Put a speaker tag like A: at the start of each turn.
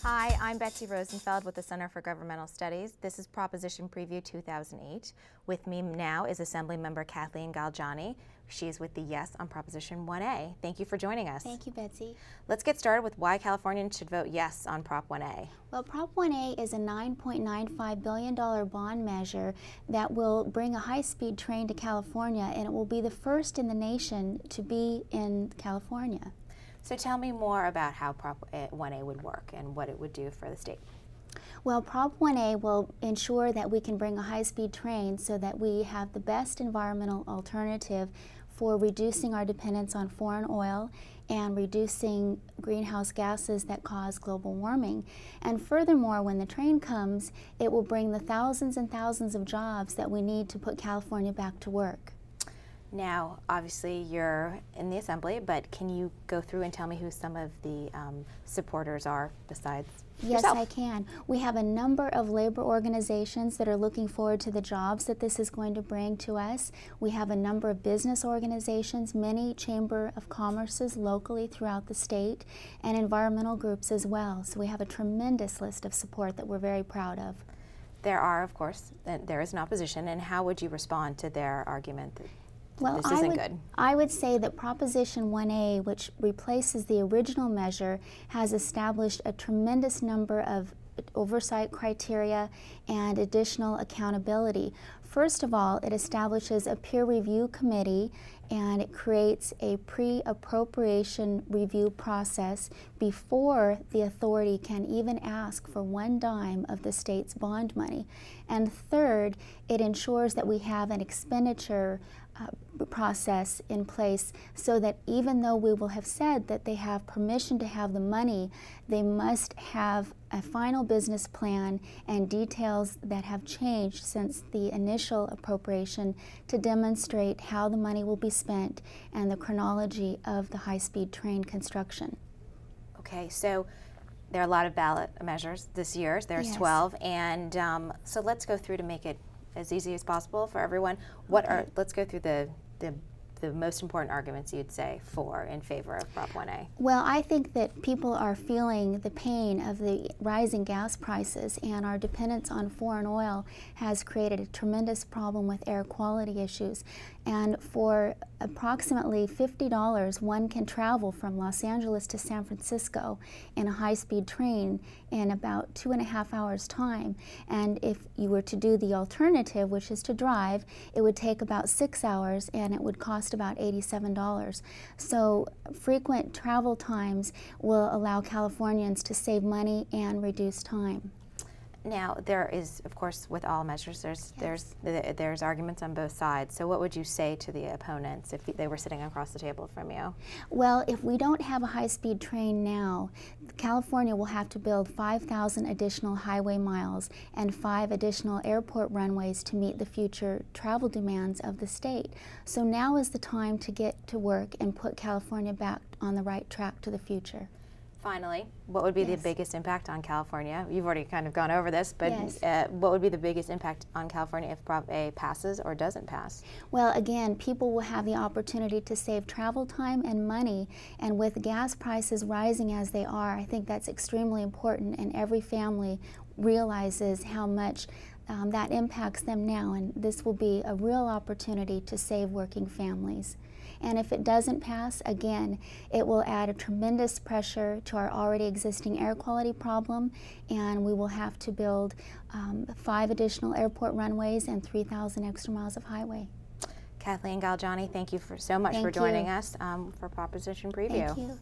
A: Hi, I'm Betsy Rosenfeld with the Center for Governmental Studies. This is Proposition Preview 2008. With me now is Assemblymember Kathleen Galgiani. She's with the Yes on Proposition 1A. Thank you for joining us.
B: Thank you, Betsy.
A: Let's get started with why Californians should vote yes on Prop 1A.
B: Well, Prop 1A is a $9.95 billion bond measure that will bring a high-speed train to California, and it will be the first in the nation to be in California.
A: So tell me more about how Prop 1A would work and what it would do for the state.
B: Well, Prop 1A will ensure that we can bring a high-speed train so that we have the best environmental alternative for reducing our dependence on foreign oil and reducing greenhouse gases that cause global warming. And furthermore, when the train comes, it will bring the thousands and thousands of jobs that we need to put California back to work.
A: Now, obviously, you're in the Assembly, but can you go through and tell me who some of the supporters are besides yourself?
B: Yes, I can. We have a number of labor organizations that are looking forward to the jobs that this is going to bring to us. We have a number of business organizations, many Chamber of Commerces locally throughout the state, and environmental groups as well. So we have a tremendous list of support that we're very proud of.
A: There are, of course, there is an opposition, and how would you respond to their argument that
B: well,
A: this isn't good?
B: I would say that Proposition 1A, which replaces the original measure, has established a tremendous number of oversight criteria and additional accountability. First of all, it establishes a peer review committee and it creates a pre-appropriation review process before the authority can even ask for one dime of the state's bond money. And third, it ensures that we have an expenditure process in place so that even though we will have said that they have permission to have the money, they must have a final business plan and details that have changed since the initial appropriation to demonstrate how the money will be spent and the chronology of the high-speed train construction.
A: Okay, so there are a lot of ballot measures this year. There's
B: Yes.
A: 12, and so let's go through to make it as easy as possible for everyone. Let's go through the most important arguments you'd say for in favor of Prop 1A.
B: Well, I think that people are feeling the pain of the rising gas prices, and our dependence on foreign oil has created a tremendous problem with air quality issues. And for approximately $50, one can travel from Los Angeles to San Francisco in a high-speed train in about 2.5 hours' time. And if you were to do the alternative, which is to drive, it would take about 6 hours and it would cost about $87. So frequent travel times will allow Californians to save money and reduce time.
A: Now, there is, of course, with all measures, there's arguments on both sides. So what would you say to the opponents if they were sitting across the table from you?
B: Well, if we don't have a high-speed train now, California will have to build 5,000 additional highway miles and 5 additional airport runways to meet the future travel demands of the state. So now is the time to get to work and put California back on the right track to the future.
A: Finally, what would be the biggest impact on California? You've already kind of gone over this, but what would be the biggest impact on California if Prop A passes or doesn't pass?
B: Well, again, people will have the opportunity to save travel time and money, and with gas prices rising as they are, I think that's extremely important, and every family realizes how much that impacts them now, and this will be a real opportunity to save working families. And if it doesn't pass, again, it will add a tremendous pressure to our already existing air quality problem, and we will have to build 5 additional airport runways and 3,000 extra miles of highway.
A: Kathleen Galgiani, thank you so much for joining us for Proposition Preview.
B: Thank you.